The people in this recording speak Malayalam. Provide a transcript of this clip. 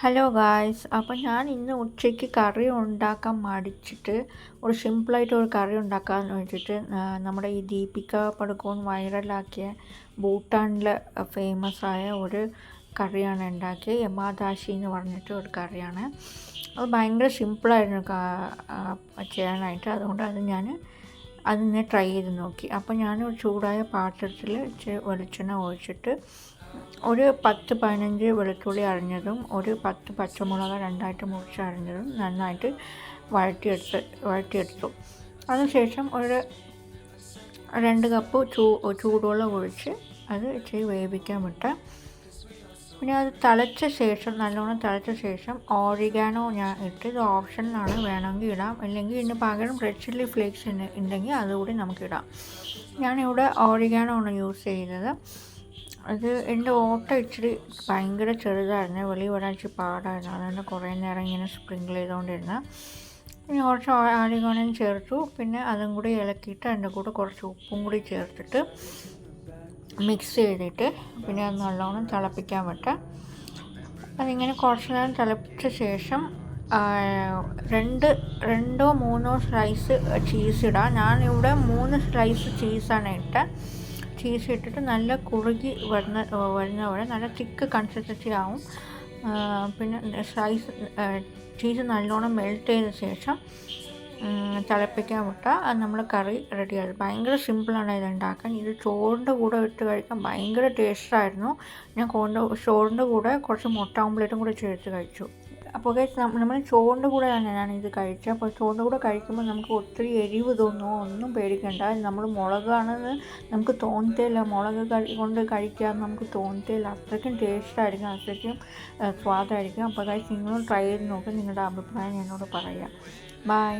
ഹലോ ഗായ്സ്, അപ്പോൾ ഞാൻ ഇന്ന് ഉച്ചയ്ക്ക് കറി ഉണ്ടാക്കാൻ മടിച്ചിട്ട് ഒരു സിമ്പിളായിട്ട് ഒരു കറി ഉണ്ടാക്കാമെന്ന് വെച്ചിട്ട് നമ്മുടെ ഈ ദീപിക പടുക്കോൺ വൈറലാക്കിയ ഭൂട്ടാനിൽ ഫേമസ് ആയ ഒരു കറിയാണ് ഉണ്ടാക്കിയത്. യമാദാശി എന്ന് പറഞ്ഞിട്ട് ഒരു കറിയാണ്. അത് ഭയങ്കര സിമ്പിളായിരുന്നു ചെയ്യാനായിട്ട്. അതുകൊണ്ട് അതിനെ ട്രൈ ചെയ്ത് നോക്കി. അപ്പോൾ ഞാൻ ഒരു ചൂടായ പാത്രത്തിൽ വെളിച്ചെണ്ണ ഒഴിച്ചിട്ട് ഒരു 10-15 വെളുത്തുള്ളി അരിഞ്ഞതും ഒരു 10 പച്ചമുളക് രണ്ടായിട്ട് മുറിച്ച് അരിഞ്ഞതും നന്നായിട്ട് വഴറ്റിയെടുത്തു. അതിനുശേഷം ഒരു 2 കപ്പ് ചൂടുവെള്ളം ഒഴിച്ച് അത് ഇച്ചിരി വേവിക്കാൻ വിട്ട്. പിന്നെ അത് നല്ലോണം തിളച്ച ശേഷം ഓറിഗാനോ ഞാൻ ഇട്ട്. ഇത് ഓപ്ഷനിലാണ്, വേണമെങ്കിൽ ഇടാം, അല്ലെങ്കിൽ ഇതിന് പകരം റെഡ് ചില്ലി ഫ്ലേക്സ് ഉണ്ടെങ്കിൽ അതുകൂടി നമുക്കിടാം. ഞാനിവിടെ ഓറിഗാനോ ആണ് യൂസ് ചെയ്തത്. അത് എൻ്റെ ഓട്ട ഇച്ചിരി ഭയങ്കര ചെറുതായിരുന്നു, വെളിയിൽ വരാൻ ഇച്ചിരി പാടായിരുന്നു. അതുകൊണ്ട് കുറേ നേരം ഇങ്ങനെ സ്പ്രിങ്കിൾ ചെയ്തുകൊണ്ടിരുന്ന. പിന്നെ കുറച്ച് ഓറിഗാനോയും ചേർത്തു. പിന്നെ അതും കൂടി ഇളക്കിയിട്ട് അതിൻ്റെ കൂടെ കുറച്ച് ഉപ്പും കൂടി ചേർത്തിട്ട് മിക്സ് ചെയ്തിട്ട് പിന്നെ അത് നല്ലോണം തിളപ്പിക്കാൻ പറ്റുക. അതിങ്ങനെ കുറച്ച് നേരം തിളപ്പിച്ച ശേഷം 2-3 സ്ലൈസ് ചീസ് ഇടാം. ഞാനിവിടെ 3 സ്ലൈസ് ചീസാണ് ഇട്ടത്. ചീസ് ഇട്ടിട്ട് നല്ല കുറുകി വരുന്നവരെ നല്ല തിക്ക് കൺസിസ്റ്റൻസി ആവും. പിന്നെ ചീസ് നല്ലോണം മെൽറ്റ് ചെയ്ത ശേഷം തിളപ്പിക്കാൻ വിട്ടാൽ അത് നമ്മൾ കറി റെഡിയായി. ഭയങ്കര സിമ്പിളാണ് ഇത് ഉണ്ടാക്കാൻ. ഇത് ചോറിൻ്റെ കൂടെ ഇട്ട് കഴിക്കാൻ ഭയങ്കര ടേസ്റ്റായിരുന്നു. ഞാൻ ചോറിൻ്റെ കൂടെ കുറച്ച് മുട്ട ഓംപ്ലേറ്റും കൂടെ ചേർത്ത് കഴിച്ചു. അപ്പോൾ നമ്മൾ ചോറിൻ്റെ കൂടെയാണ് ഞാനിത് കഴിച്ചത്. അപ്പോൾ ചോറിൻ്റെ കൂടെ കഴിക്കുമ്പോൾ നമുക്ക് ഒത്തിരി എരിവ് തോന്നുമോ ഒന്നും പേടിക്കണ്ട. നമ്മൾ മുളകാണെന്ന് നമുക്ക് തോന്നത്തേയില്ല. മുളക് കൊണ്ട് കഴിക്കാമെന്ന് നമുക്ക് തോന്നത്തേയില്ല. അത്രയ്ക്കും ടേസ്റ്റായിരിക്കും, അത്രയ്ക്കും സ്വാദായിരിക്കും. അപ്പോൾ നിങ്ങളും ട്രൈ ചെയ്ത് നോക്കി നിങ്ങളുടെ അഭിപ്രായം എന്നോട് പറയുക. ബൈ.